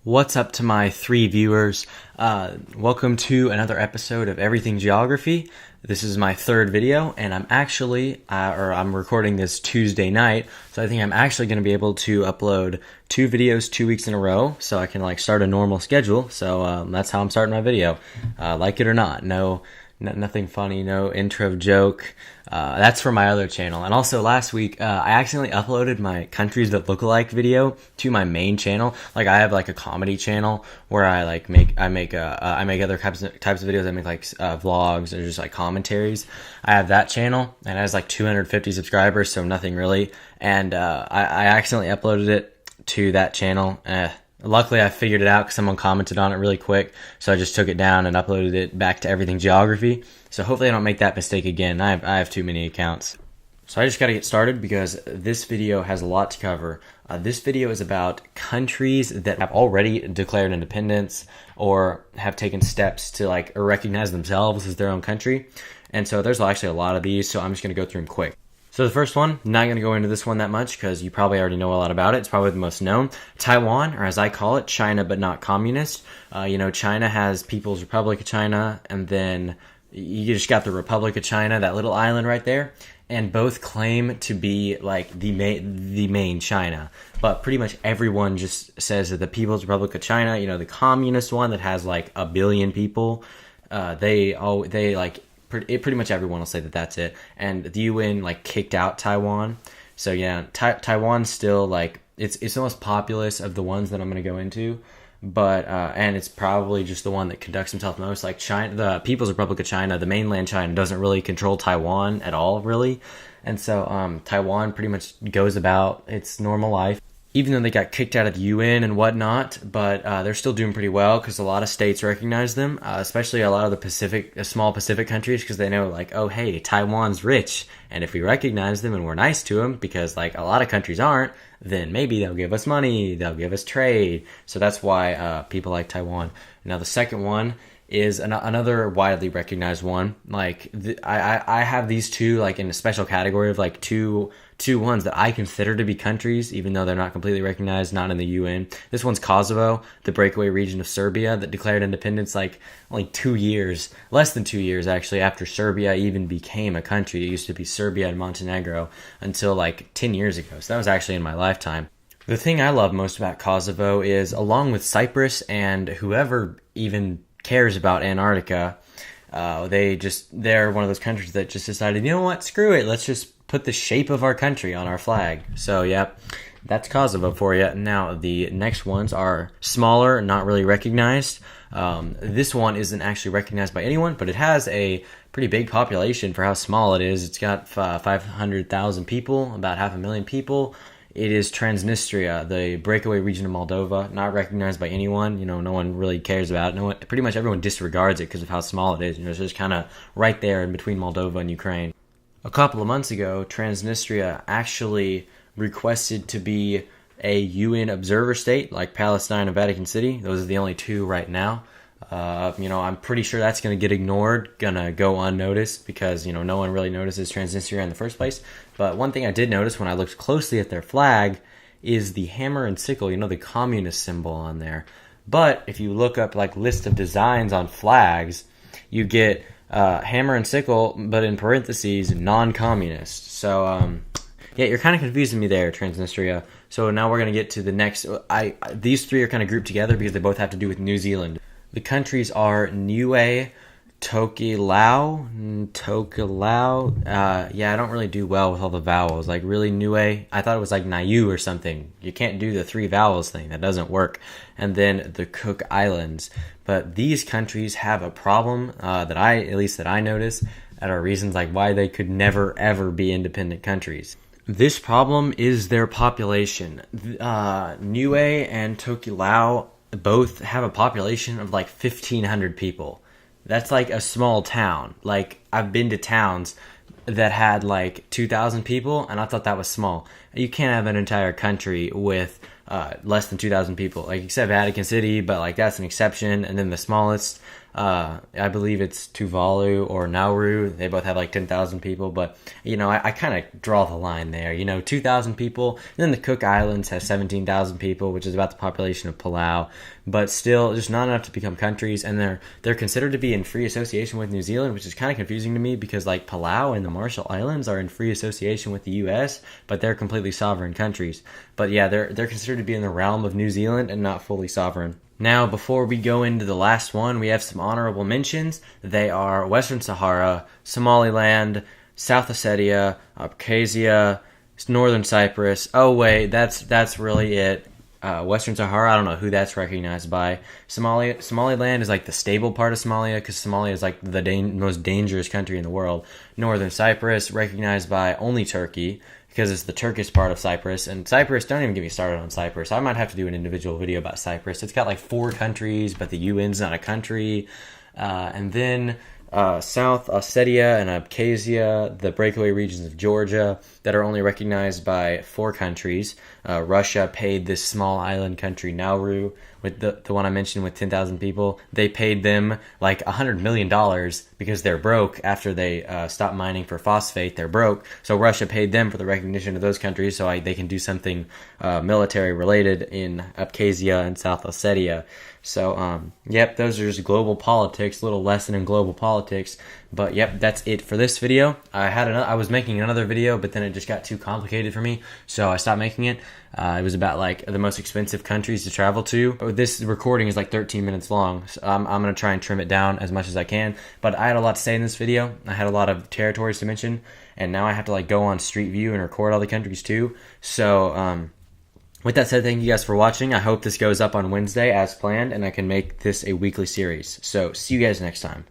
What's up to my three viewers? Welcome to another episode of Everything Geography. This is my third video, and I'm recording this Tuesday night, so I think I'm actually going to be able to upload two videos 2 weeks in a row, so I can start a normal schedule. So that's how I'm starting my video. Like it or not, nothing funny, no intro joke. That's for my other channel. And also last week, I accidentally uploaded my countries that look alike video to my main channel. I have a comedy channel where I make other types of videos. I make vlogs or just commentaries. I have that channel and it has 250 subscribers, so nothing really. And I accidentally uploaded it to that channel. Luckily, I figured it out because someone commented on it really quick, so I just took it down and uploaded it back to Everything Geography. So hopefully I don't make that mistake again. I have too many accounts. So I just got to get started because this video has a lot to cover. This video is about countries that have already declared independence or have taken steps to recognize themselves as their own country. And so there's actually a lot of these, so I'm just going to go through them quick. So the first one, not going to go into this one that much because you probably already know a lot about it. It's probably the most known. Taiwan, or as I call it, China but not communist. China has People's Republic of China, and then you just got the Republic of China, that little island right there. And both claim to be the main China. But pretty much everyone just says that the People's Republic of China, the communist one that has a billion people, pretty much everyone will say that that's it. And the UN kicked out Taiwan. So yeah, Taiwan's still it's the most populous of the ones that I'm going to go into, but and it's probably just the one that conducts himself most. China, the People's Republic of China, the mainland China doesn't really control Taiwan at all, really. And so Taiwan pretty much goes about its normal life, even though they got kicked out of the UN and whatnot, but they're still doing pretty well because a lot of states recognize them, especially a lot of the small Pacific countries, because they know oh, hey, Taiwan's rich, and if we recognize them and we're nice to them, because a lot of countries aren't, then maybe they'll give us money, they'll give us trade. So that's why people like Taiwan. Now the second one is another widely recognized one. I have these two in a special category of two ones that I consider to be countries, even though they're not completely recognized, not in the UN. This one's Kosovo, the breakaway region of Serbia that declared independence only 2 years, less than 2 years actually, after Serbia even became a country. It used to be Serbia and Montenegro until 10 years ago. So that was actually in my lifetime. The thing I love most about Kosovo is, along with Cyprus and whoever even cares about Antarctica, they're one of those countries that just decided, you know what, screw it, let's just put the shape of our country on our flag. So yeah, that's Kosovo for you. Now the next ones are smaller, not really recognized. This one isn't actually recognized by anyone, but it has a pretty big population for how small it is. It's got 500,000 people, about 500,000 people. It is Transnistria, the breakaway region of Moldova, not recognized by anyone. No one really cares about it. Pretty much everyone disregards it because of how small it is. It's just kind of right there in between Moldova and Ukraine. A couple of months ago, Transnistria actually requested to be a UN observer state like Palestine and Vatican City. Those are the only two right now. I'm pretty sure that's going to get ignored, going to go unnoticed because, no one really notices Transnistria in the first place. But one thing I did notice when I looked closely at their flag is the hammer and sickle, the communist symbol on there. But if you look up list of designs on flags, you get hammer and sickle, but in parentheses, non-communist. So, yeah, you're kind of confusing me there, Transnistria. So now we're going to get to the next. These three are kind of grouped together because they both have to do with New Zealand. The countries are Niue, Tokelau. Yeah, I don't really do well with all the vowels. Really, Niue? I thought it was Niu or something. You can't do the three vowels thing. That doesn't work. And then the Cook Islands. But these countries have a problem that I notice, that are reasons why they could never, ever be independent countries. This problem is their population. Niue and Tokelau both have a population of 1,500 people. That's a small town. I've been to towns that had 2,000 people, and I thought that was small. You can't have an entire country with less than 2,000 people, except Vatican City, but that's an exception. And then the smallest I believe it's Tuvalu or Nauru. They both have like 10,000 people, but I kind of draw the line there. 2,000 people. And then the Cook Islands has 17,000 people, which is about the population of Palau, but still just not enough to become countries. And they're considered to be in free association with New Zealand, which is kind of confusing to me because like Palau and the Marshall Islands are in free association with the U.S., but they're completely sovereign countries. But yeah, they're considered to be in the realm of New Zealand and not fully sovereign. Now, before we go into the last one, we have some honorable mentions. They are Western Sahara, Somaliland, South Ossetia, Abkhazia, Northern Cyprus. Oh wait, that's really it. Western Sahara, I don't know who that's recognized by. Somaliland is like the stable part of Somalia because Somalia is like the most dangerous country in the world. Northern Cyprus, recognized by only Turkey because it's the Turkish part of Cyprus. And Cyprus, don't even get me started on Cyprus. I might have to do an individual video about Cyprus. It's got like 4 countries, but the UN's not a country. And then South Ossetia and Abkhazia, the breakaway regions of Georgia that are only recognized by 4 countries. Russia paid this small island country Nauru, with the one I mentioned with 10,000 people. They paid them like $100 million because they're broke after they stopped mining for phosphate. They're broke. So Russia paid them for the recognition of those countries so they can do something military related in Abkhazia and South Ossetia. So, yep, those are just global politics, little lesson in global politics. But, yep, that's it for this video. I was making another video, but then it just got too complicated for me, so I stopped making it. It was about, like, the most expensive countries to travel to. This recording is, like, 13 minutes long, so I'm going to try and trim it down as much as I can. But I had a lot to say in this video. I had a lot of territories to mention, and now I have to, like, go on Street View and record all the countries, too. So, with that said, thank you guys for watching. I hope this goes up on Wednesday as planned, and I can make this a weekly series. So, see you guys next time.